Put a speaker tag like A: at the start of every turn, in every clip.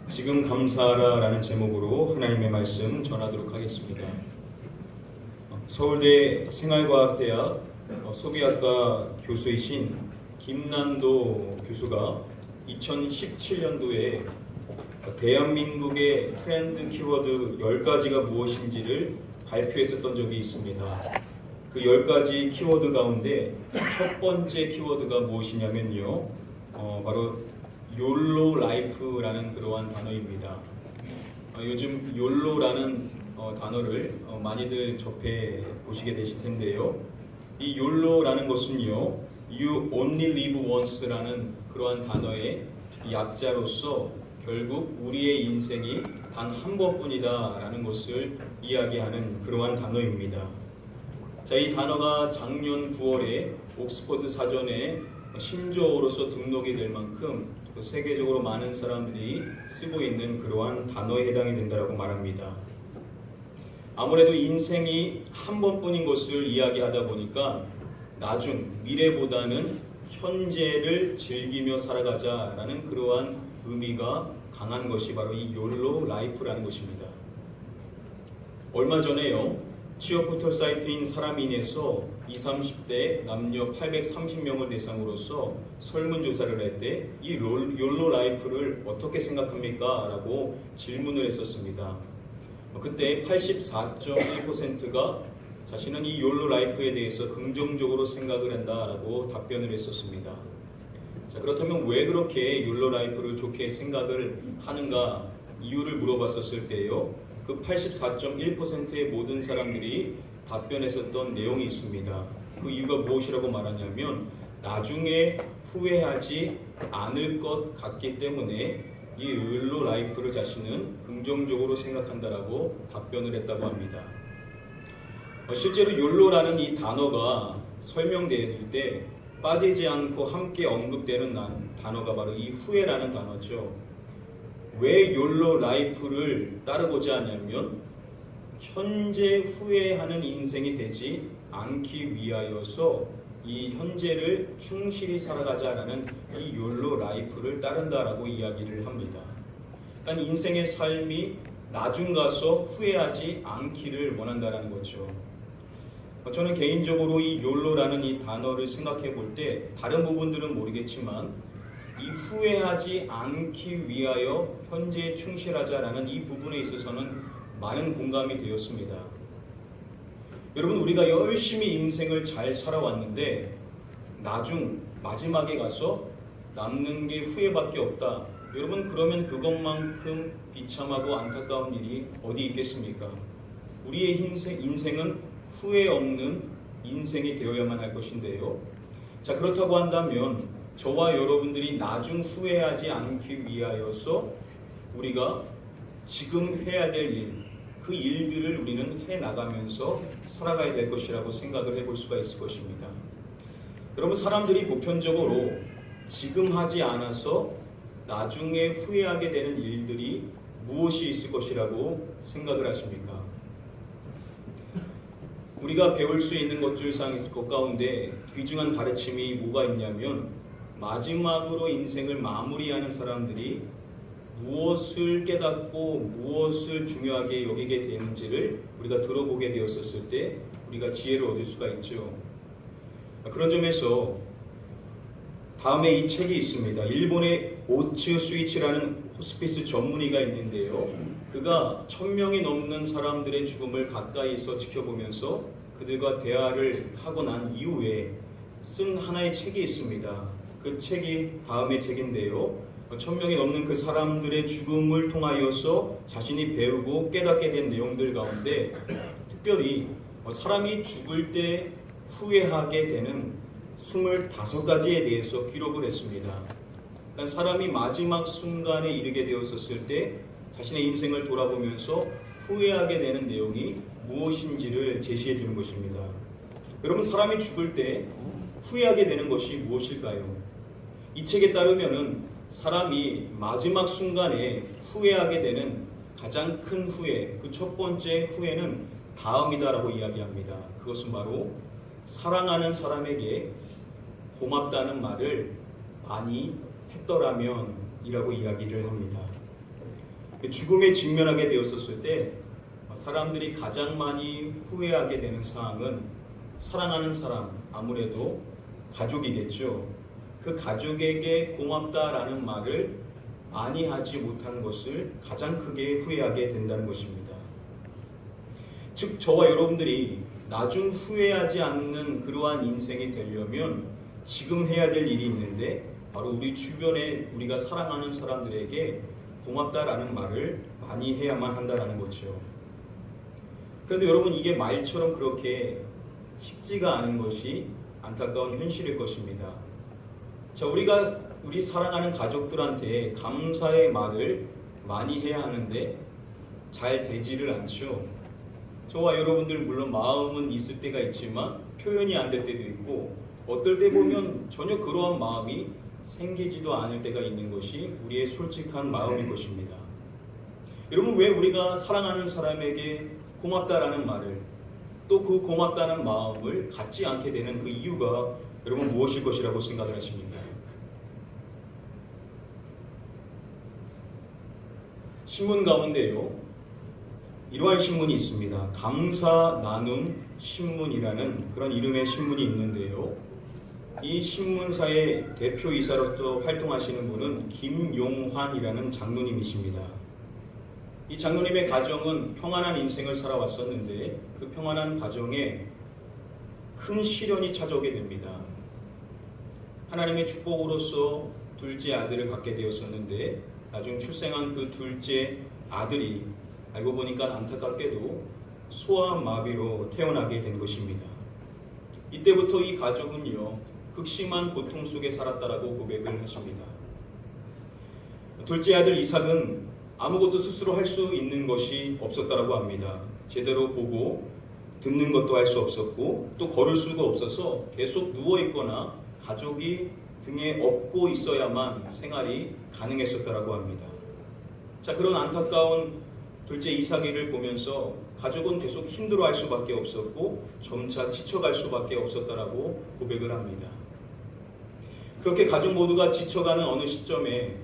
A: 지금 감사하라 라는 제목으로 하나님의 말씀 전하도록 하겠습니다. 서울대 생활과학대학 소비학과 교수이신 김난도 교수가 2017년도에 대한민국의 트렌드 키워드 10가지가 무엇인지를 발표했었던 적이 있습니다. 그 10가지 키워드 가운데 첫 번째 키워드가 무엇이냐면요, 바로 욜로 라이프라는 그러한 단어입니다. 요즘 욜로라는 단어를 많이들 접해 보시게 되실 텐데요. 이 욜로라는 것은요, You Only Live Once라는 그러한 단어의 약자로서 결국 우리의 인생이 단 한 번뿐이다 라는 것을 이야기하는 그러한 단어입니다. 자, 이 단어가 작년 9월에 옥스퍼드 사전에 신조어로서 등록이 될 만큼 세계적으로 많은 사람들이 쓰고 있는 그러한 단어에 해당이 된다고 말합니다. 아무래도 인생이 한 번뿐인 것을 이야기하다 보니까 나중, 미래보다는 현재를 즐기며 살아가자라는 그러한 의미가 강한 것이 바로 이 욜로 라이프라는 것입니다. 얼마 전에요, 취업 포털 사이트인 사람인에서 20, 30대 남녀 830명을 대상으로서 설문조사를 할 때 이 욜로 라이프를 어떻게 생각합니까? 라고 질문을 했었습니다. 그때 84.1%가 자신은 이 욜로 라이프에 대해서 긍정적으로 생각을 한다라고 답변을 했었습니다. 자, 그렇다면 왜 그렇게 욜로 라이프를 좋게 생각을 하는가 이유를 물어봤었을 때요, 그 84.1%의 모든 사람들이 답변했었던 내용이 있습니다. 그 이유가 무엇이라고 말하냐면 나중에 후회하지 않을 것 같기 때문에 이 욜로 라이프를 자신은 긍정적으로 생각한다라고 답변을 했다고 합니다. 실제로 욜로라는 이 단어가 설명될 때 빠지지 않고 함께 언급되는 단어가 바로 이 후회라는 단어죠. 왜 욜로 라이프를 따르고자 하냐면 현재 후회하는 인생이 되지 않기 위하여서 이 현재를 충실히 살아가자라는 이 욜로 라이프를 따른다라고 이야기를 합니다. 그러니까 인생의 삶이 나중 가서 후회하지 않기를 원한다라는 거죠. 저는 개인적으로 이 욜로라는 이 단어를 생각해 볼 때 다른 부분들은 모르겠지만 이 후회하지 않기 위하여 현재에 충실하자라는 이 부분에 있어서는 많은 공감이 되었습니다. 여러분, 우리가 열심히 인생을 잘 살아왔는데 나중 마지막에 가서 남는 게 후회밖에 없다. 여러분, 그러면 그것만큼 비참하고 안타까운 일이 어디 있겠습니까? 우리의 인생은 후회 없는 인생이 되어야만 할 것인데요. 자, 그렇다고 한다면 저와 여러분들이 나중 후회하지 않기 위하여서 우리가 지금 해야 될 일, 그 일들을 우리는 해나가면서 살아가야 될 것이라고 생각을 해볼 수가 있을 것입니다. 여러분, 사람들이 보편적으로 지금 하지 않아서 나중에 후회하게 되는 일들이 무엇이 있을 것이라고 생각을 하십니까? 우리가 배울 수 있는 것 가운데 귀중한 가르침이 뭐가 있냐면 마지막으로 인생을 마무리하는 사람들이 무엇을 깨닫고 무엇을 중요하게 여기게 되는지를 우리가 들어보게 되었을 때 우리가 지혜를 얻을 수가 있죠. 그런 점에서 다음에 이 책이 있습니다. 일본의 오츠 스위치라는 호스피스 전문의가 있는데요. 그가 1000명이 넘는 사람들의 죽음을 가까이서 지켜보면서 그들과 대화를 하고 난 이후에 쓴 하나의 책이 있습니다. 그 책이 다음의 책인데요. 1000명이 넘는 그 사람들의 죽음을 통하여서 자신이 배우고 깨닫게 된 내용들 가운데 특별히 사람이 죽을 때 후회하게 되는 25가지에 대해서 기록을 했습니다. 그러니까 사람이 마지막 순간에 이르게 되었을 때 자신의 인생을 돌아보면서 후회하게 되는 내용이 무엇인지를 제시해 주는 것입니다. 여러분, 사람이 죽을 때 후회하게 되는 것이 무엇일까요? 이 책에 따르면은 사람이 마지막 순간에 후회하게 되는 가장 큰 후회, 그 첫 번째 후회는 다음이다라고 이야기합니다. 그것은 바로 사랑하는 사람에게 고맙다는 말을 많이 했더라면 이라고 이야기를 합니다. 죽음에 직면하게 되었었을 때 사람들이 가장 많이 후회하게 되는 사항은 사랑하는 사람, 아무래도 가족이겠죠. 그 가족에게 고맙다라는 말을 많이 하지 못한 것을 가장 크게 후회하게 된다는 것입니다. 즉 저와 여러분들이 나중 후회하지 않는 그러한 인생이 되려면 지금 해야 될 일이 있는데 바로 우리 주변에 우리가 사랑하는 사람들에게 고맙다라는 말을 많이 해야만 한다는 거죠. 그런데 여러분 이게 말처럼 그렇게 쉽지가 않은 것이 안타까운 현실일 것입니다. 자, 우리 사랑하는 가족들한테 감사의 말을 많이 해야 하는데 잘 되지를 않죠. 저와 여러분들 물론 마음은 있을 때가 있지만 표현이 안 될 때도 있고 어떨 때 보면 전혀 그러한 마음이 생기지도 않을 때가 있는 것이 우리의 솔직한 마음인 것입니다. 여러분 왜 우리가 사랑하는 사람에게 고맙다라는 말을 또 그 고맙다는 마음을 갖지 않게 되는 그 이유가 여러분 무엇일 것이라고 생각을 하십니까? 신문 가운데요 이러한 신문이 있습니다. 감사 나눔 신문이라는 그런 이름의 신문이 있는데요. 이 신문사의 대표이사로서 활동하시는 분은 김용환이라는 장로님이십니다. 이 장로님의 가정은 평안한 인생을 살아왔었는데 그 평안한 가정에 큰 시련이 찾아오게 됩니다. 하나님의 축복으로서 둘째 아들을 갖게 되었었는데 나중 출생한 그 둘째 아들이 알고 보니까 안타깝게도 소아마비로 태어나게 된 것입니다. 이때부터 이 가족은요 극심한 고통 속에 살았다라고 고백을 하십니다. 둘째 아들 이삭은 아무것도 스스로 할 수 있는 것이 없었다라고 합니다. 제대로 보고 듣는 것도 할 수 없었고 또 걸을 수가 없어서 계속 누워 있거나 가족이 등에 업고 있어야만 생활이 가능했었다라고 합니다. 자, 그런 안타까운 둘째 이삭이를 보면서 가족은 계속 힘들어할 수밖에 없었고 점차 지쳐갈 수밖에 없었다라고 고백을 합니다. 그렇게 가족 모두가 지쳐가는 어느 시점에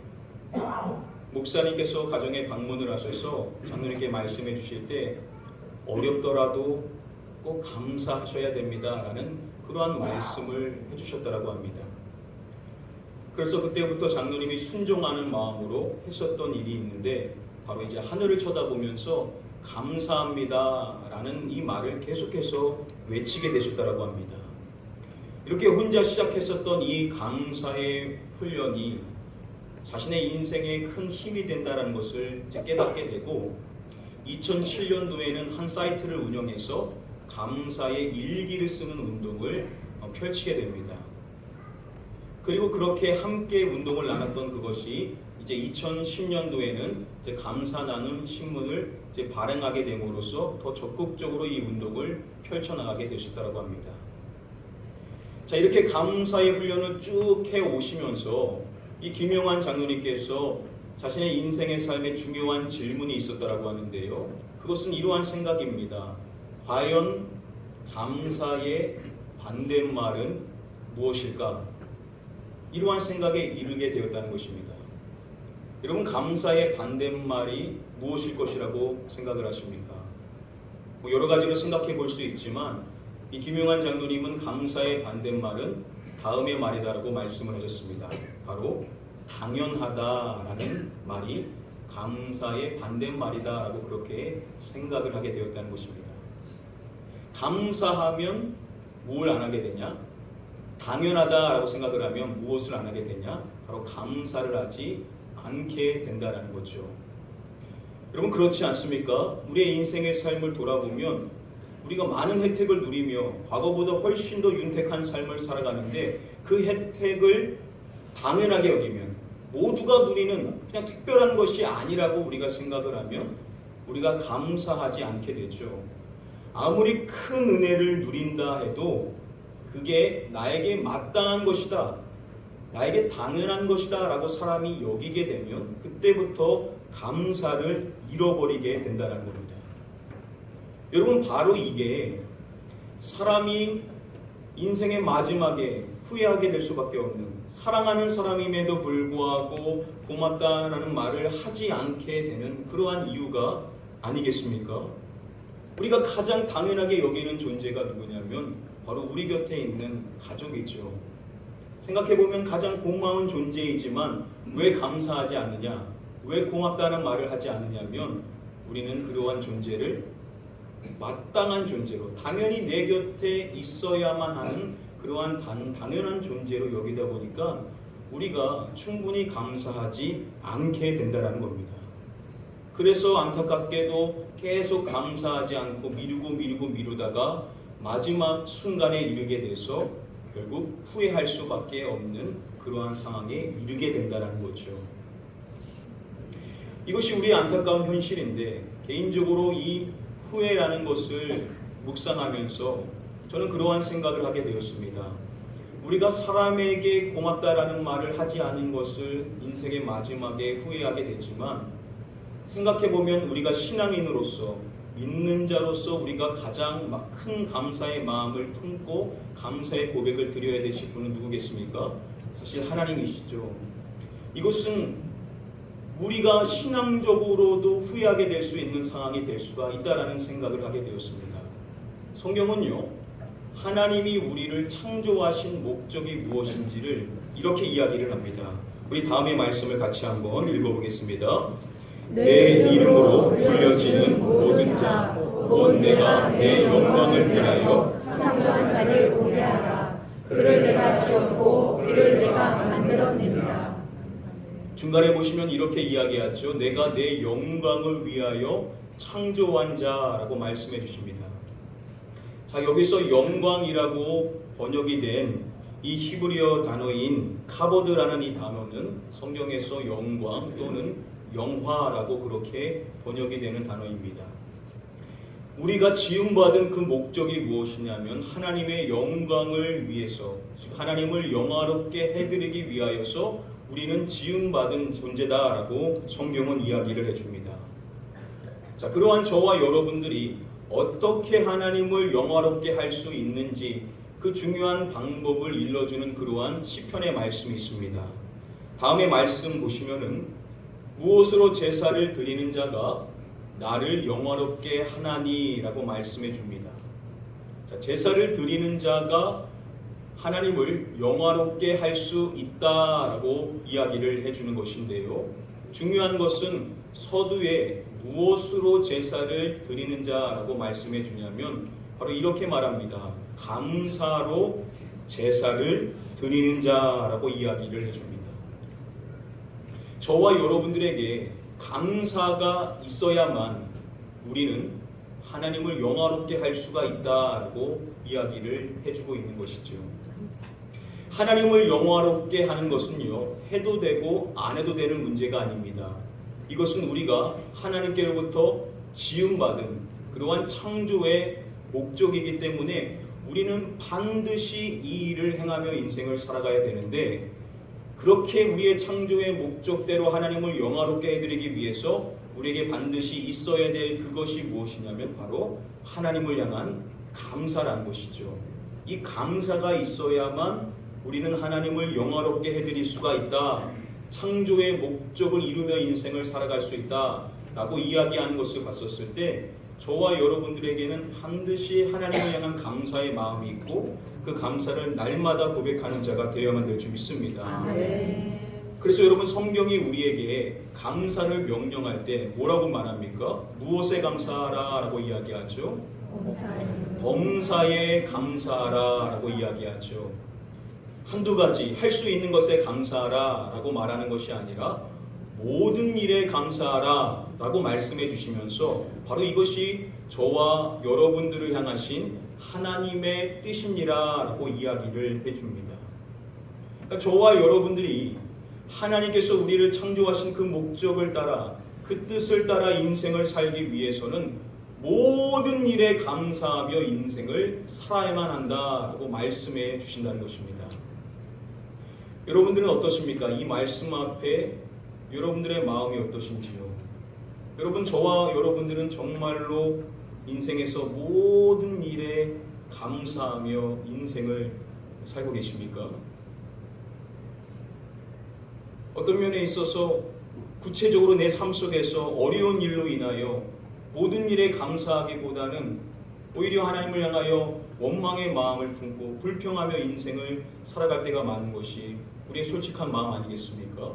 A: 목사님께서 가정에 방문을 하셔서 장로님께 말씀해 주실 때 어렵더라도 꼭 감사하셔야 됩니다 라는 그러한 말씀을 해주셨다라고 합니다. 그래서 그때부터 장로님이 순종하는 마음으로 했었던 일이 있는데 바로 이제 하늘을 쳐다보면서 감사합니다 라는 이 말을 계속해서 외치게 되셨다라고 합니다. 이렇게 혼자 시작했었던 이 감사의 훈련이 자신의 인생에 큰 힘이 된다는 것을 이제 깨닫게 되고 2007년도에는 한 사이트를 운영해서 감사의 일기를 쓰는 운동을 펼치게 됩니다. 그리고 그렇게 함께 운동을 나눴던 그것이 이제 2010년도에는 이제 감사 나눔 신문을 이제 발행하게 됨으로써 더 적극적으로 이 운동을 펼쳐나가게 되셨다고 합니다. 자, 이렇게 감사의 훈련을 쭉 해 오시면서 이 김용환 장로님께서 자신의 인생의 삶에 중요한 질문이 있었다라고 하는데요. 그것은 이러한 생각입니다. 과연 감사의 반대말은 무엇일까? 이러한 생각에 이르게 되었다는 것입니다. 여러분 감사의 반대말이 무엇일 것이라고 생각을 하십니까? 여러 가지로 생각해 볼 수 있지만 이 김용환 장로님은 감사의 반대말은 다음의 말이다라고 말씀을 하셨습니다. 바로 당연하다라는 말이 감사의 반대말이다라고 그렇게 생각을 하게 되었다는 것입니다. 감사하면 뭘 안 하게 되냐? 당연하다라고 생각을 하면 무엇을 안 하게 되냐? 바로 감사를 하지 않게 된다는 거죠. 여러분 그렇지 않습니까? 우리의 인생의 삶을 돌아보면 우리가 많은 혜택을 누리며 과거보다 훨씬 더 윤택한 삶을 살아가는데 그 혜택을 당연하게 여기면 모두가 누리는 그냥 특별한 것이 아니라고 우리가 생각을 하면 우리가 감사하지 않게 되죠. 아무리 큰 은혜를 누린다 해도 그게 나에게 마땅한 것이다, 나에게 당연한 것이다 라고 사람이 여기게 되면 그때부터 감사를 잃어버리게 된다는 겁니다. 여러분 바로 이게 사람이 인생의 마지막에 후회하게 될 수밖에 없는 사랑하는 사람임에도 불구하고 고맙다라는 말을 하지 않게 되는 그러한 이유가 아니겠습니까? 우리가 가장 당연하게 여기는 존재가 누구냐면 바로 우리 곁에 있는 가족이죠. 생각해보면 가장 고마운 존재이지만 왜 감사하지 않느냐, 왜 고맙다는 말을 하지 않느냐면 우리는 그러한 존재를 마땅한 존재로, 당연히 내 곁에 있어야만 하는 그러한 당연한 존재로 여기다 보니까 우리가 충분히 감사하지 않게 된다는 겁니다. 그래서 안타깝게도 계속 감사하지 않고 미루다가 마지막 순간에 이르게 돼서 결국 후회할 수밖에 없는 그러한 상황에 이르게 된다는 거죠. 이것이 우리의 안타까운 현실인데, 개인적으로 이 후회라는 것을 묵상하면서 저는 그러한 생각을 하게 되었습니다. 우리가 사람에게 고맙다라는 말을 하지 않은 것을 인생의 마지막에 후회하게 되지만, 생각해보면 우리가 신앙인으로서, 믿는 자로서 우리가 가장 큰 감사의 마음을 품고 감사의 고백을 드려야 되실 분은 누구겠습니까? 사실 하나님이시죠. 이것은 우리가 신앙적으로도 후회하게 될 수 있는 상황이 될 수가 있다라는 생각을 하게 되었습니다. 성경은요, 하나님이 우리를 창조하신 목적이 무엇인지를 이렇게 이야기를 합니다. 우리 다음의 말씀을 같이 한번 읽어보겠습니다. 내 이름으로 불려지는 모든 자, 곧 내가 내 영광을 위하여
B: 창조한 자를 오게 하라. 그를 내가 지었고 그를 내가 만들어냅니다.
A: 중간에 보시면 이렇게 이야기하죠. 내가 내 영광을 위하여 창조한 자라고 말씀해 주십니다. 자, 여기서 영광이라고 번역이 된 이 히브리어 단어인 카보드라는 이 단어는 성경에서 영광 또는 영화라고 그렇게 번역이 되는 단어입니다. 우리가 지음받은 그 목적이 무엇이냐면 하나님의 영광을 위해서, 하나님을 영화롭게 해드리기 위하여서 우리는 지음받은 존재다라고 성경은 이야기를 해줍니다. 자, 그러한 저와 여러분들이 어떻게 하나님을 영화롭게 할 수 있는지 그 중요한 방법을 일러주는 그러한 시편의 말씀이 있습니다. 다음의 말씀 보시면은 무엇으로 제사를 드리는 자가 나를 영화롭게 하나니라고 말씀해 줍니다. 자, 제사를 드리는 자가 하나님을 영화롭게 할 수 있다라고 이야기를 해주는 것인데요. 중요한 것은 서두에 무엇으로 제사를 드리는 자라고 말씀해 주냐면 바로 이렇게 말합니다. 감사로 제사를 드리는 자라고 이야기를 해줍니다. 저와 여러분들에게 감사가 있어야만 우리는 하나님을 영화롭게 할 수가 있다라고 이야기를 해주고 있는 것이죠. 하나님을 영화롭게 하는 것은요, 해도 되고 안 해도 되는 문제가 아닙니다. 이것은 우리가 하나님께로부터 지음받은 그러한 창조의 목적이기 때문에 우리는 반드시 이 일을 행하며 인생을 살아가야 되는데, 그렇게 우리의 창조의 목적대로 하나님을 영화롭게 해드리기 위해서 우리에게 반드시 있어야 될 그것이 무엇이냐면 바로 하나님을 향한 감사라는 것이죠. 이 감사가 있어야만 우리는 하나님을 영화롭게 해드릴 수가 있다. 창조의 목적을 이루며 인생을 살아갈 수 있다 라고 이야기하는 것을 봤었을 때 저와 여러분들에게는 반드시 하나님을 향한 감사의 마음이 있고 그 감사를 날마다 고백하는 자가 되어야만 될 줄 믿습니다. 그래서 여러분, 성경이 우리에게 감사를 명령할 때 뭐라고 말합니까? 무엇에 감사하라 라고 이야기하죠? 범사에 감사하라 라고 이야기하죠. 한두 가지 할 수 있는 것에 감사하라 라고 말하는 것이 아니라 모든 일에 감사하라 라고 말씀해 주시면서 바로 이것이 저와 여러분들을 향하신 하나님의 뜻이니라 라고 이야기를 해줍니다. 그러니까 저와 여러분들이 하나님께서 우리를 창조하신 그 목적을 따라, 그 뜻을 따라 인생을 살기 위해서는 모든 일에 감사하며 인생을 살아야만 한다라고 말씀해 주신다는 것입니다. 여러분들은 어떠십니까? 이 말씀 앞에 여러분들의 마음이 어떠신지요? 여러분, 저와 여러분들은 정말로 인생에서 모든 일에 감사하며 인생을 살고 계십니까? 어떤 면에 있어서 구체적으로 내 삶 속에서 어려운 일로 인하여 모든 일에 감사하기보다는 오히려 하나님을 향하여 원망의 마음을 품고 불평하며 인생을 살아갈 때가 많은 것이 우리의 솔직한 마음 아니겠습니까?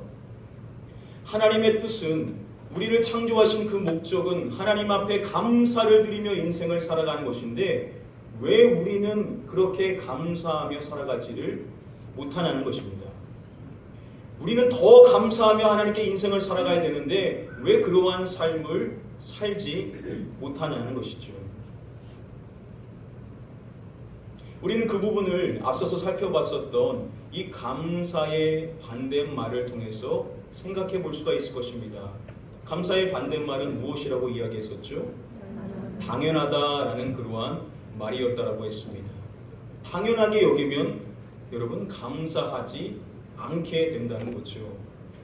A: 하나님의 뜻은, 우리를 창조하신 그 목적은 하나님 앞에 감사를 드리며 인생을 살아가는 것인데 왜 우리는 그렇게 감사하며 살아가지를 못하는 것입니다. 우리는 더 감사하며 하나님께 인생을 살아가야 되는데 왜 그러한 삶을 살지 못하냐는 것이죠. 우리는 그 부분을 앞서서 살펴봤었던 이 감사의 반대말을 통해서 생각해 볼 수가 있을 것입니다. 감사의 반대말은 무엇이라고 이야기했었죠? 당연하다라는 그러한 말이었다라고 했습니다. 당연하게 여기면 여러분 감사하지 않게 된다는 거죠.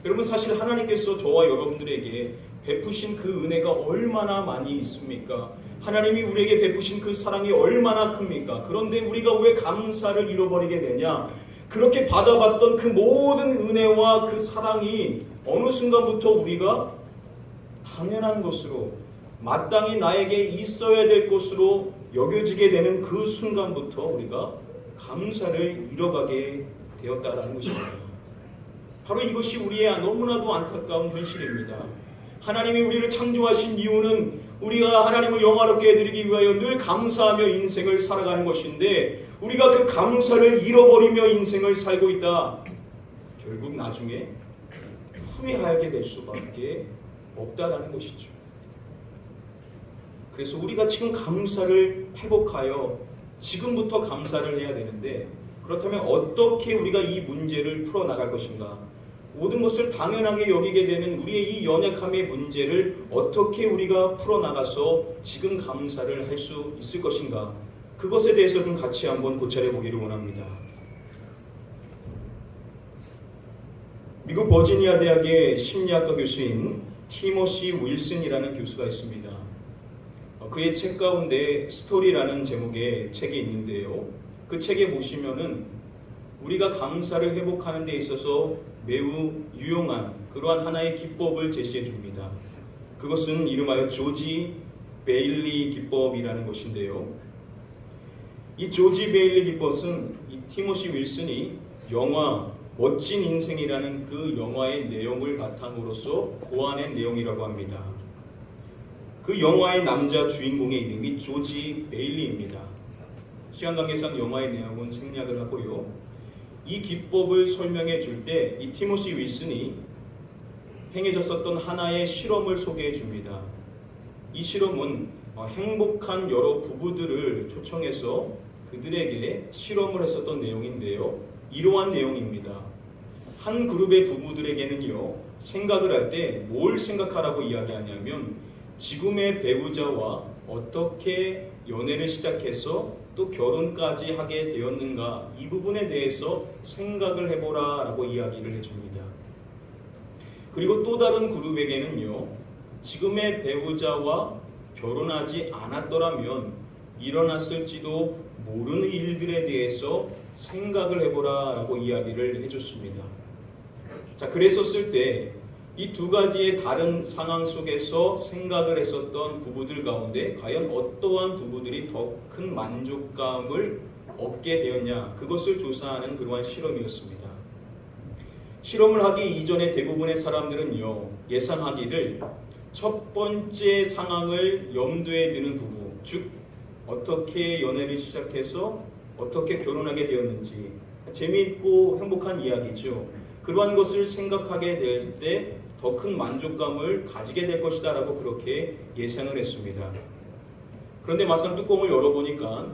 A: 여러분 사실 하나님께서 저와 여러분들에게 베푸신 그 은혜가 얼마나 많이 있습니까? 하나님이 우리에게 베푸신 그 사랑이 얼마나 큽니까? 그런데 우리가 왜 감사를 잃어버리게 되냐? 그렇게 받아봤던 그 모든 은혜와 그 사랑이 어느 순간부터 우리가 당연한 것으로, 마땅히 나에게 있어야 될 것으로 여겨지게 되는 그 순간부터 우리가 감사를 잃어가게 되었다라는 것입니다. 바로 이것이 우리의 너무나도 안타까운 현실입니다. 하나님이 우리를 창조하신 이유는 우리가 하나님을 영화롭게 해드리기 위하여 늘 감사하며 인생을 살아가는 것인데 우리가 그 감사를 잃어버리며 인생을 살고 있다. 결국 나중에 후회하게 될 수밖에 없다라는 것이죠. 그래서 우리가 지금 감사를 회복하여 지금부터 감사를 해야 되는데 그렇다면 어떻게 우리가 이 문제를 풀어나갈 것인가? 모든 것을 당연하게 여기게 되는 우리의 이 연약함의 문제를 어떻게 우리가 풀어나가서 지금 감사를 할 수 있을 것인가? 그것에 대해서 좀 같이 한번 고찰해 보기를 원합니다. 미국 버지니아 대학의 심리학과 교수인 티모시 윌슨이라는 교수가 있습니다. 그의 책 가운데 스토리라는 제목의 책이 있는데요. 그 책에 보시면은 우리가 감사를 회복하는 데 있어서 매우 유용한 그러한 하나의 기법을 제시해 줍니다. 그것은 이름하여 조지 베일리 기법이라는 것인데요. 이 조지 베일리 기법은 이 티모시 윌슨이 영화 멋진 인생이라는 그 영화의 내용을 바탕으로서 고안한 내용이라고 합니다. 그 영화의 남자 주인공의 이름이 조지 베일리입니다. 시간 관계상 영화의 내용은 생략을 하고요. 이 기법을 설명해 줄 때 이 티모시 윌슨이 행해졌었던 하나의 실험을 소개해 줍니다. 이 실험은 행복한 여러 부부들을 초청해서 그들에게 실험을 했었던 내용인데요. 이러한 내용입니다. 한 그룹의 부부들에게는요, 생각을 할 때 뭘 생각하라고 이야기하냐면 지금의 배우자와 어떻게 연애를 시작해서 또 결혼까지 하게 되었는가, 이 부분에 대해서 생각을 해보라 라고 이야기를 해줍니다. 그리고 또 다른 그룹에게는요, 지금의 배우자와 결혼하지 않았더라면 일어났을지도 모르는 일들에 대해서 생각을 해보라 라고 이야기를 해줬습니다. 자, 그랬었을 때 이 두 가지의 다른 상황 속에서 생각을 했었던 부부들 가운데 과연 어떠한 부부들이 더 큰 만족감을 얻게 되었냐, 그것을 조사하는 그러한 실험이었습니다. 실험을 하기 이전에 대부분의 사람들은요, 예상하기를 첫 번째 상황을 염두에 두는 부부, 즉 어떻게 연애를 시작해서 어떻게 결혼하게 되었는지, 재미있고 행복한 이야기죠. 그러한 것을 생각하게 될 때 더 큰 만족감을 가지게 될 것이다 라고 그렇게 예상을 했습니다. 그런데 막상 뚜껑을 열어보니까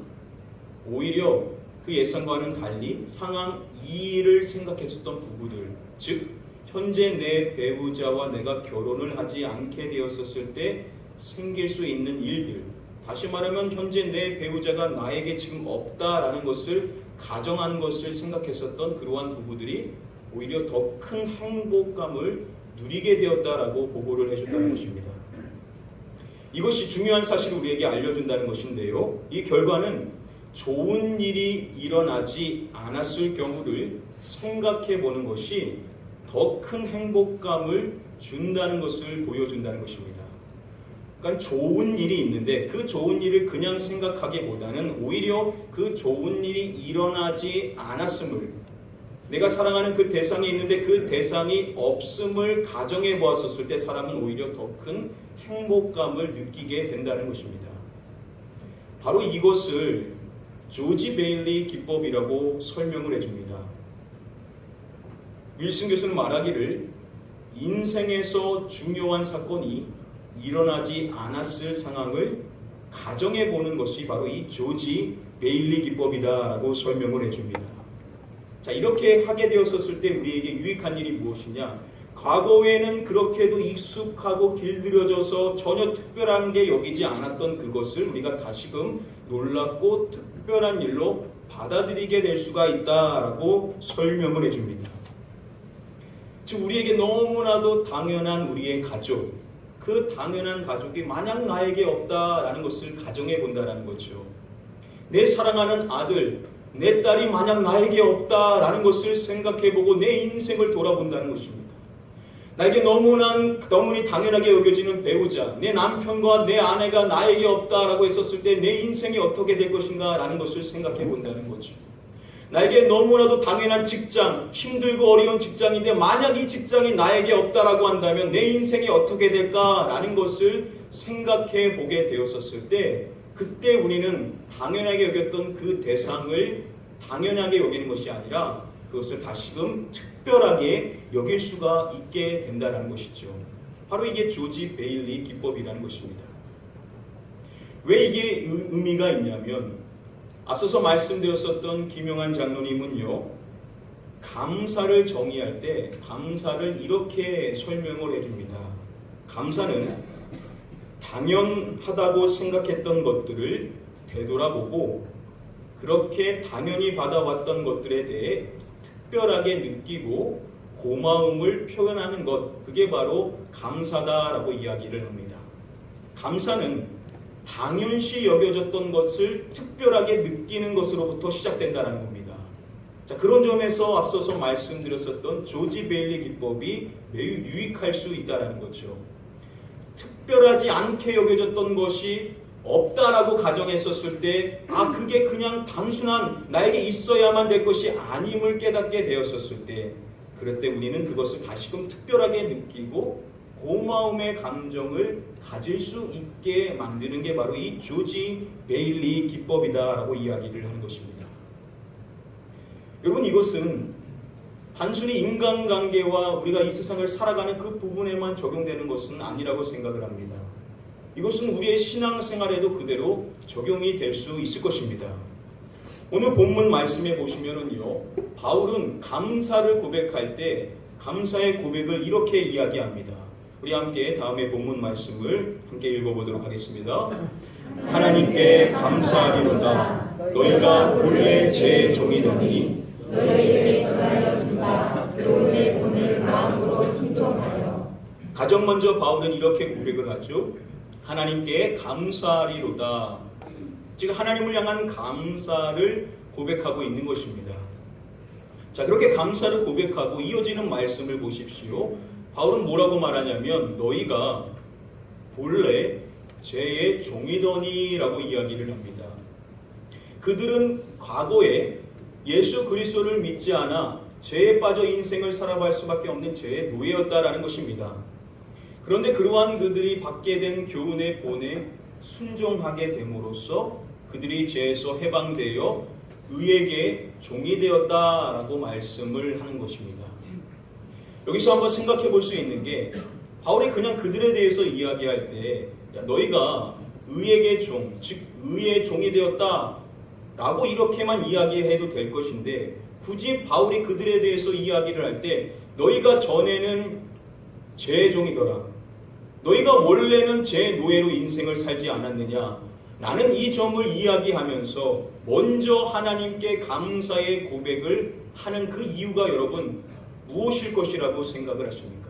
A: 오히려 그 예상과는 달리 상황 2를 생각했었던 부부들, 즉 현재 내 배우자와 내가 결혼을 하지 않게 되었었을 때 생길 수 있는 일들, 다시 말하면 현재 내 배우자가 나에게 지금 없다라는 것을 가정한 것을 생각했었던 그러한 부부들이 오히려 더 큰 행복감을 누리게 되었다라고 보고를 해준다는 것입니다. 이것이 중요한 사실을 우리에게 알려준다는 것인데요. 이 결과는 좋은 일이 일어나지 않았을 경우를 생각해 보는 것이 더 큰 행복감을 준다는 것을 보여준다는 것입니다. 그러니까 좋은 일이 있는데 그 좋은 일을 그냥 생각하기보다는 오히려 그 좋은 일이 일어나지 않았음을, 내가 사랑하는 그 대상이 있는데 그 대상이 없음을 가정해 보았었을 때 사람은 오히려 더 큰 행복감을 느끼게 된다는 것입니다. 바로 이것을 조지 베일리 기법이라고 설명을 해줍니다. 윌슨 교수는 말하기를 인생에서 중요한 사건이 일어나지 않았을 상황을 가정해 보는 것이 바로 이 조지 베일리 기법이다라고 설명을 해줍니다. 자, 이렇게 하게 되었었을 때 우리에게 유익한 일이 무엇이냐? 과거에는 그렇게도 익숙하고 길들여져서 전혀 특별한 게 여기지 않았던 그것을 우리가 다시금 놀랍고 특별한 일로 받아들이게 될 수가 있다라고 설명을 해줍니다. 즉 우리에게 너무나도 당연한 우리의 가족, 그 당연한 가족이 만약 나에게 없다라는 것을 가정해 본다라는 거죠. 내 사랑하는 아들, 내 딸이 만약 나에게 없다라는 것을 생각해보고 내 인생을 돌아본다는 것입니다. 나에게 너무나 당연하게 여겨지는 배우자, 내 남편과 내 아내가 나에게 없다라고 했었을 때 내 인생이 어떻게 될 것인가 라는 것을 생각해 본다는 거죠. 나에게 너무나도 당연한 직장, 힘들고 어려운 직장인데 만약 이 직장이 나에게 없다라고 한다면 내 인생이 어떻게 될까라는 것을 생각해 보게 되었었을 때 그때 우리는 당연하게 여겼던 그 대상을 당연하게 여기는 것이 아니라 그것을 다시금 특별하게 여길 수가 있게 된다는 것이죠. 바로 이게 조지 베일리 기법이라는 것입니다. 왜 이게 의미가 있냐면 앞서서 말씀드렸었던 김용환 장로님은요, 감사를 정의할 때 감사를 이렇게 설명을 해줍니다. 감사는 당연하다고 생각했던 것들을 되돌아보고 그렇게 당연히 받아왔던 것들에 대해 특별하게 느끼고 고마움을 표현하는 것, 그게 바로 감사다라고 이야기를 합니다. 감사는 당연시 여겨졌던 것을 특별하게 느끼는 것으로부터 시작된다는 겁니다. 자, 그런 점에서 앞서서 말씀드렸었던 조지 베일리 기법이 매우 유익할 수 있다는 거죠. 특별하지 않게 여겨졌던 것이 없다라고 가정했었을 때 그게 그냥 단순한 나에게 있어야만 될 것이 아님을 깨닫게 되었었을 때 그럴 때 우리는 그것을 다시금 특별하게 느끼고 고마움의 감정을 가질 수 있게 만드는 게 바로 이 조지 베일리 기법이다라고 이야기를 하는 것입니다. 여러분, 이것은 단순히 인간관계와 우리가 이 세상을 살아가는 그 부분에만 적용되는 것은 아니라고 생각을 합니다. 이것은 우리의 신앙생활에도 그대로 적용이 될 수 있을 것입니다. 오늘 본문 말씀에 보시면은요, 바울은 감사를 고백할 때 감사의 고백을 이렇게 이야기합니다. 우리 함께 다음에 본문 말씀을 함께 읽어보도록 하겠습니다. 하나님께 감사하리로다. 너희가 본래 제 종이더니
B: 너희에게 전하여 준 바 교훈의 본을 마음으로 신청하여.
A: 가장 먼저 바울은 이렇게 고백을 하죠. 하나님께 감사하리로다. 즉 하나님을 향한 감사를 고백하고 있는 것입니다. 자, 그렇게 감사를 고백하고 이어지는 말씀을 보십시오. 바울은 뭐라고 말하냐면 너희가 본래 죄의 종이더니라고 이야기를 합니다. 그들은 과거에 예수 그리스도를 믿지 않아 죄에 빠져 인생을 살아갈 수밖에 없는 죄의 노예였다라는 것입니다. 그런데 그러한 그들이 받게 된 교훈의 본에 순종하게 됨으로써 그들이 죄에서 해방되어 의에게 종이 되었다라고 말씀을 하는 것입니다. 여기서 한번 생각해 볼 수 있는 게 바울이 그냥 그들에 대해서 이야기할 때 너희가 의에게 종, 즉 의의 종이 되었다 라고 이렇게만 이야기해도 될 것인데 굳이 바울이 그들에 대해서 이야기를 할 때 너희가 전에는 죄의 종이더라, 너희가 원래는 제 노예로 인생을 살지 않았느냐, 나는 이 점을 이야기하면서 먼저 하나님께 감사의 고백을 하는 그 이유가 여러분 무엇일 것이라고 생각을 하십니까?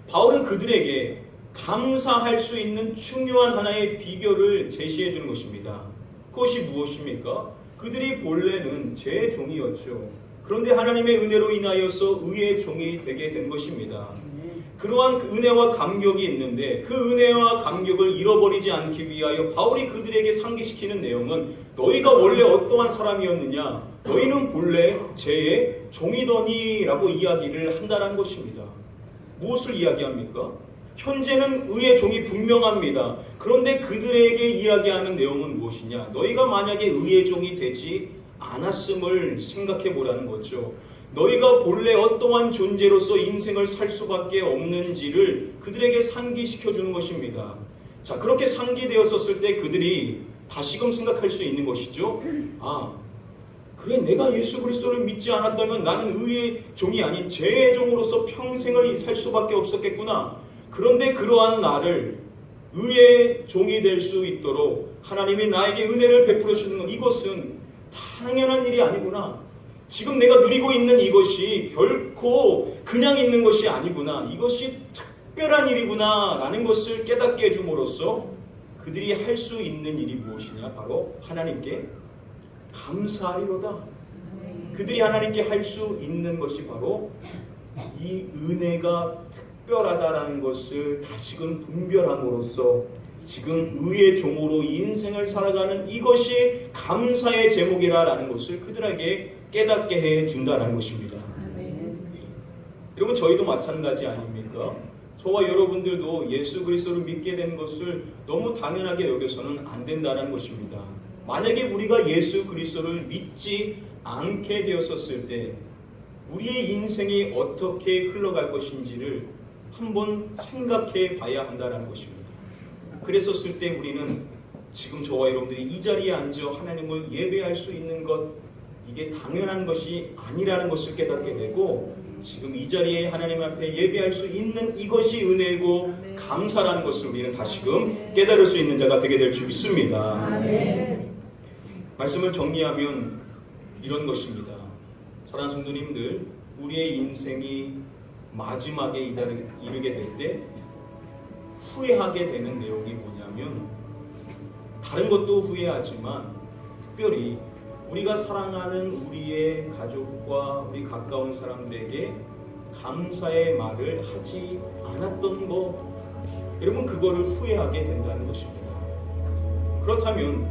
A: 바울은 그들에게 감사할 수 있는 중요한 하나의 비결을 제시해 주는 것입니다. 그것이 무엇입니까? 그들이 본래는 제 종이었죠. 그런데 하나님의 은혜로 인하여서 의의 종이 되게 된 것입니다. 그러한 그 은혜와 감격이 있는데 그 은혜와 감격을 잃어버리지 않기 위하여 바울이 그들에게 상기시키는 내용은 너희가 원래 어떠한 사람이었느냐? 너희는 본래 죄의 종이더니 라고 이야기를 한다는 것입니다. 무엇을 이야기합니까? 현재는 의의 종이 분명합니다. 그런데 그들에게 이야기하는 내용은 무엇이냐? 너희가 만약에 의의 종이 되지 않았음을 생각해 보라는 거죠. 너희가 본래 어떠한 존재로서 인생을 살 수밖에 없는지를 그들에게 상기시켜 주는 것입니다. 자, 그렇게 상기되었었을 때 그들이 다시금 생각할 수 있는 것이죠. 아, 그래, 내가 예수 그리스도를 믿지 않았다면 나는 의의 종이 아닌 죄의 종으로서 평생을 살 수밖에 없었겠구나. 그런데 그러한 나를 의의 종이 될 수 있도록 하나님이 나에게 은혜를 베풀어 주는 것, 이것은 당연한 일이 아니구나. 지금 내가 누리고 있는 이것이 결코 그냥 있는 것이 아니구나. 이것이 특별한 일이구나 라는 것을 깨닫게 해줌으로써 그들이 할 수 있는 일이 무엇이냐? 바로 하나님께 감사하리로다. 그들이 하나님께 할 수 있는 것이 바로 이 은혜가 특별하다라는 것을 다시금 분별함으로써 지금 의의 종으로 인생을 살아가는 이것이 감사의 제목이라는 것을 그들에게 깨닫게 해준다는 것입니다. 여러분, 저희도 마찬가지 아닙니까? 저와 여러분들도 예수 그리스도를 믿게 된 것을 너무 당연하게 여겨서는 안 된다는 것입니다. 만약에 우리가 예수 그리스도를 믿지 않게 되었었을 때 우리의 인생이 어떻게 흘러갈 것인지를 한번 생각해 봐야 한다는 것입니다. 그랬었을 때 우리는 지금 저와 여러분들이 이 자리에 앉아 하나님을 예배할 수 있는 것, 이게 당연한 것이 아니라는 것을 깨닫게 되고 지금 이 자리에 하나님 앞에 예배할 수 있는 이것이 은혜고 감사라는 것을 우리는 다시금 깨달을 수 있는 자가 되게 될 줄 믿습니다.
B: 아멘.
A: 말씀을 정리하면 이런 것입니다. 사랑하는 성도님들, 우리의 인생이 마지막에 이르게 될 때 후회하게 되는 내용이 뭐냐면 다른 것도 후회하지만 특별히 우리가 사랑하는 우리의 가족과 우리 가까운 사람들에게 감사의 말을 하지 않았던 것, 여러분 그거를 후회하게 된다는 것입니다. 그렇다면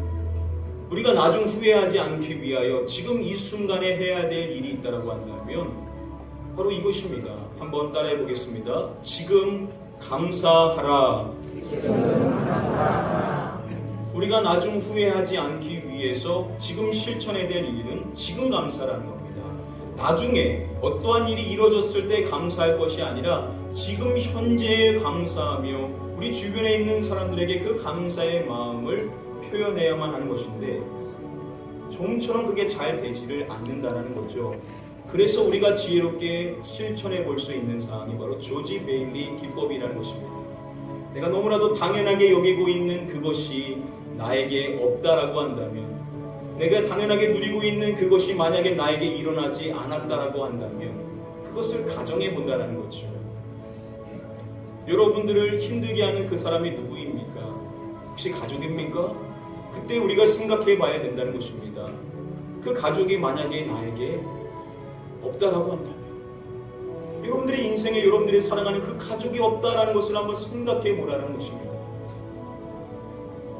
A: 우리가 나중 후회하지 않기 위하여 지금 이 순간에 해야 될 일이 있다고 한다면 바로 이것입니다. 한번 따라해 보겠습니다. 지금 감사하라. 우리가 나중 후회하지 않기 위해서 지금 실천해야 될 일은 지금 감사라는 겁니다. 나중에 어떠한 일이 이루어졌을 때 감사할 것이 아니라 지금 현재에 감사하며 우리 주변에 있는 사람들에게 그 감사의 마음을 표현해야만 하는 것인데 좀처럼 그게 잘 되지를 않는다는 거죠. 그래서 우리가 지혜롭게 실천해 볼 수 있는 사항이 바로 조지 베일리 기법이라는 것입니다. 내가 너무나도 당연하게 여기고 있는 그것이 나에게 없다라고 한다면, 내가 당연하게 누리고 있는 그것이 만약에 나에게 일어나지 않았다라고 한다면 그것을 가정해 본다는 거죠. 여러분들을 힘들게 하는 그 사람이 누구입니까? 혹시 가족입니까? 그때 우리가 생각해 봐야 된다는 것입니다. 그 가족이 만약에 나에게 없다라고 한다면, 여러분들의 인생에 여러분들이 사랑하는 그 가족이 없다라는 것을 한번 생각해 보라는 것입니다.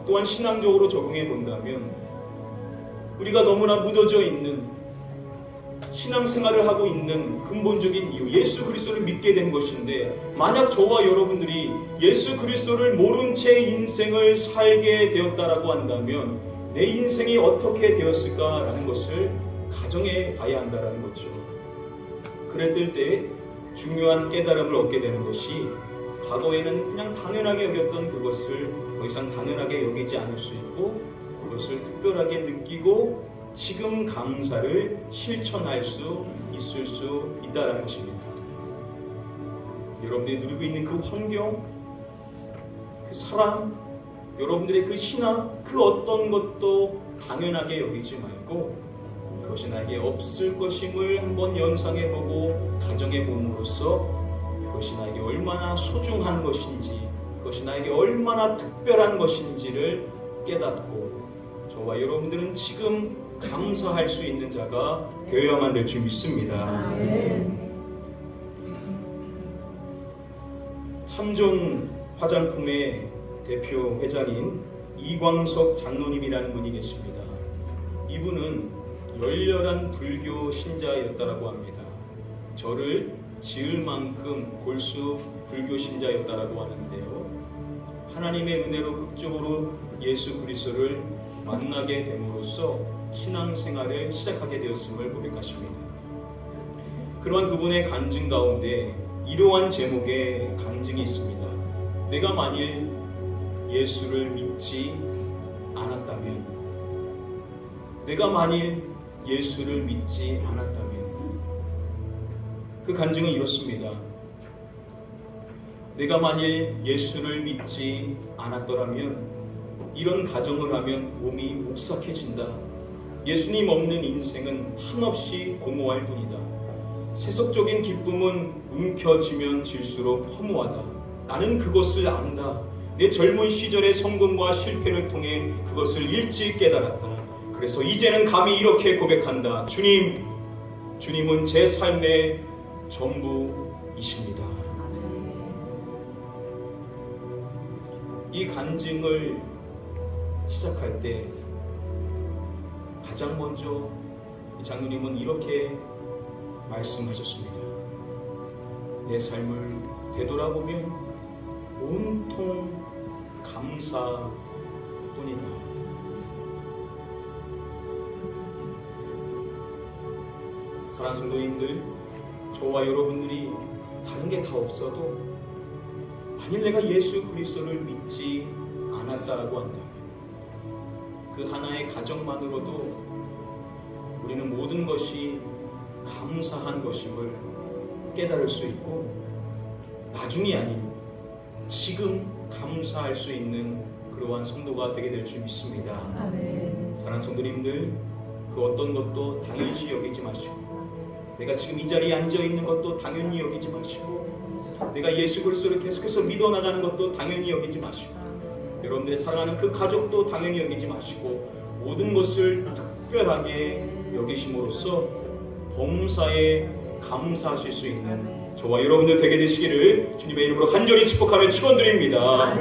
A: 또한 신앙적으로 적용해 본다면 우리가 너무나 묻어져 있는 신앙생활을 하고 있는 근본적인 이유, 예수 그리스도를 믿게 된 것인데 만약 저와 여러분들이 예수 그리스도를 모른 채 인생을 살게 되었다라고 한다면 내 인생이 어떻게 되었을까라는 것을 가정해 봐야 한다는 거죠. 그랬을 때 중요한 깨달음을 얻게 되는 것이 과거에는 그냥 당연하게 여겼던 그것을 더 이상 당연하게 여기지 않을 수 있고 그것을 특별하게 느끼고 지금 감사를 실천할 수 있을 수 있다는 것입니다. 여러분들이 누리고 있는 그 환경, 그 사람, 여러분들의 그 신앙, 그 어떤 것도 당연하게 여기지 말고 그것이 나에게 없을 것임을 한번 연상해보고 가정해봄으로써 그것이 나에게 얼마나 소중한 것인지, 그것이 나에게 얼마나 특별한 것인지를 깨닫고 저와 여러분들은 지금 감사할 수 있는 자가 되어야만 될 줄 믿습니다.
B: 아멘.
A: 참존 화장품의 대표 회장인 이광석 장로님이라는 분이 계십니다. 이분은 열렬한 불교 신자였다라고 합니다. 저를 지을 만큼 골수 불교 신자였다라고 하는데요. 하나님의 은혜로 극적으로 예수 그리스도를 만나게 됨으로써 신앙생활을 시작하게 되었음을 고백하십니다. 그러한 그분의 간증 가운데 이러한 제목의 간증이 있습니다. 내가 만일 예수를 믿지 않았다면, 내가 만일 예수를 믿지 않았다면, 그 간증은 이렇습니다. 내가 만일 예수를 믿지 않았더라면 이런 가정을 하면 몸이 옥삭해진다. 예수님 없는 인생은 한없이 공허할 뿐이다. 세속적인 기쁨은 움켜쥐면 질수록 허무하다. 나는 그것을 안다. 내 젊은 시절의 성공과 실패를 통해 그것을 일찍 깨달았다. 그래서 이제는 감히 이렇게 고백한다. 주님은 제 삶의 전부이십니다. 이 간증을 시작할 때 가장 먼저 장로님은 이렇게 말씀하셨습니다. 내 삶을 되돌아보면 온통 감사뿐이다. 사랑하는 성도님들, 저와 여러분들이 다른 게 다 없어도 만일 내가 예수 그리스도를 믿지 않았다라고 한다면 그 하나의 가정만으로도 우리는 모든 것이 감사한 것임을 깨달을 수 있고, 나중이 아닌 지금 감사할 수 있는 그러한 성도가 되게 될 줄 믿습니다.
B: 아멘.
A: 사랑하는 성도님들, 그 어떤 것도 당연시 여기지 마시고, 내가 지금 이 자리에 앉아있는 것도 당연히 여기지 마시고, 내가 예수 그리스도를 계속해서 믿어나가는 것도 당연히 여기지 마시고, 여러분들의 사랑하는 그 가족도 당연히 여기지 마시고, 모든 것을 특별하게 여기심으로써 범사에 감사하실 수 있는 저와 여러분들 되게 되시기를 주님의 이름으로 간절히 축복하며 축원드립니다.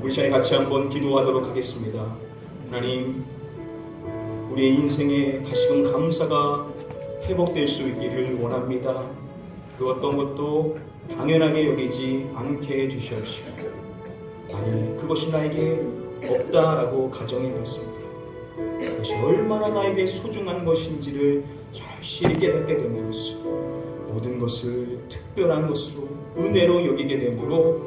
A: 우리 시간에 같이 한번 기도하도록 하겠습니다. 하나님, 우리의 인생에 다시금 감사가 회복될 수 있기를 원합니다. 그 어떤 것도 당연하게 여기지 않게 해주시옵시고, 만일 그것이 나에게 없다라고 가정해봤습니다. 그것이 얼마나 나에게 소중한 것인지를 절실히 깨닫게 됨으로써 모든 것을 특별한 것으로 은혜로 여기게 되므로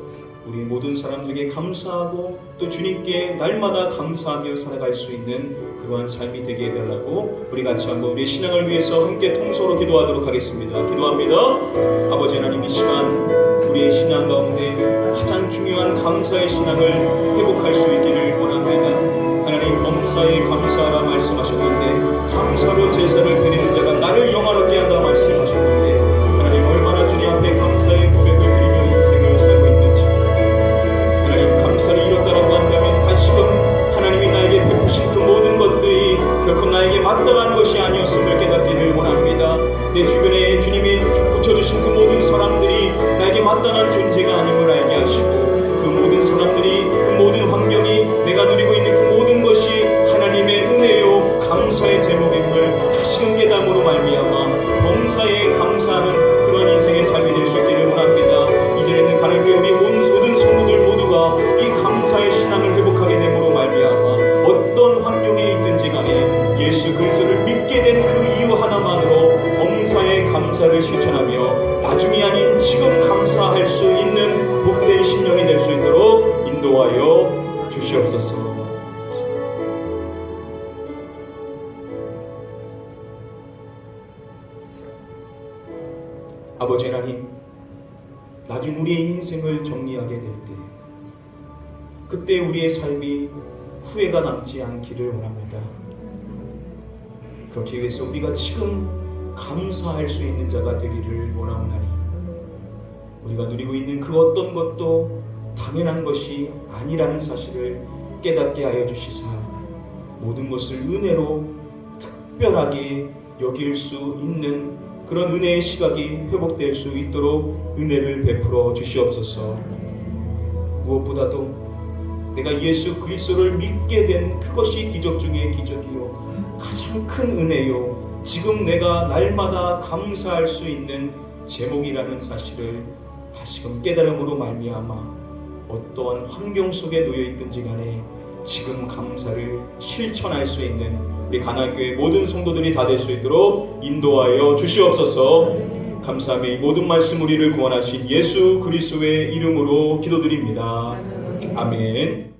A: 우리 모든 사람들에게 감사하고 또 주님께 날마다 감사하며 살아갈 수 있는 그러한 삶이 되게 해달라고 우리 같이 한번 우리의 신앙을 위해서 함께 통성으로 기도하도록 하겠습니다. 기도합니다. 아버지 하나님, 이 시간 우리의 신앙 가운데 가장 중요한 감사의 신앙을 회복할 수 있기를 원합니다. 하나님, 범사에 감사하라 말씀하셨는데 감사로 제사를 드리는 자가 나를 영화롭게 한다 말씀하셨는데, 하나님 얼마나 주님 앞에 감사의 고백을 드리며 인생을 살고 있는지, 하나님 감사를 잃었다라고 한다면 다시금 하나님이 나에게 베푸신 그 모든 것들이 결코 나에게 마땅한 것이 아니었음을 깨닫기를 원합니다. 내 주변에 주님이 붙여주신 그 모든 사람들이 나에게 마땅한 존재가 아님을 알게 하시고, 그 모든 사람들이, 그 모든 환경이, 내가 누리고 있는 그 모든 것이 하나님의 은혜요 감사의 제목임을 다시금 깨달음으로 말미암아 범사에 감사하는 그런 인생의 삶이 될 수 있기를 원합니다. 이전에는 가는게 우리 모든 성도들 모두가 이 감사의 신앙을 회복하게 됨으로 말미암아 어떤 환경에 있든지 간에 예수 그리스도를 믿게 된 그 이유 하나만으로 범사의 감사를 실천하며 나중이 아닌 지금 감사할 수 있는 복된 심령이 될 수 있도록 인도하여 주시옵소서. 아버지 하나님, 나중 우리의 인생을 정리하게 될 때, 그때 우리의 삶이 후회가 남지 않기를 원합니다. 그렇기 위해서 우리가 지금 감사할 수 있는 자가 되기를 원하오나니, 우리가 누리고 있는 그 어떤 것도 당연한 것이 아니라는 사실을 깨닫게 하여 주시사 모든 것을 은혜로 특별하게 여길 수 있는 그런 은혜의 시각이 회복될 수 있도록 은혜를 베풀어 주시옵소서. 무엇보다도 내가 예수 그리스도를 믿게 된 그것이 기적 중에 기적이요, 가장 큰 은혜요, 지금 내가 날마다 감사할 수 있는 제목이라는 사실을 다시금 깨달음으로 말미암아 어떠한 환경 속에 놓여 있든지 간에 지금 감사를 실천할 수 있는 우리 가나안교회 모든 성도들이 다 될 수 있도록 인도하여 주시옵소서. 감사하며 이 모든 말씀 우리를 구원하신 예수 그리스도의 이름으로 기도드립니다. 아멘.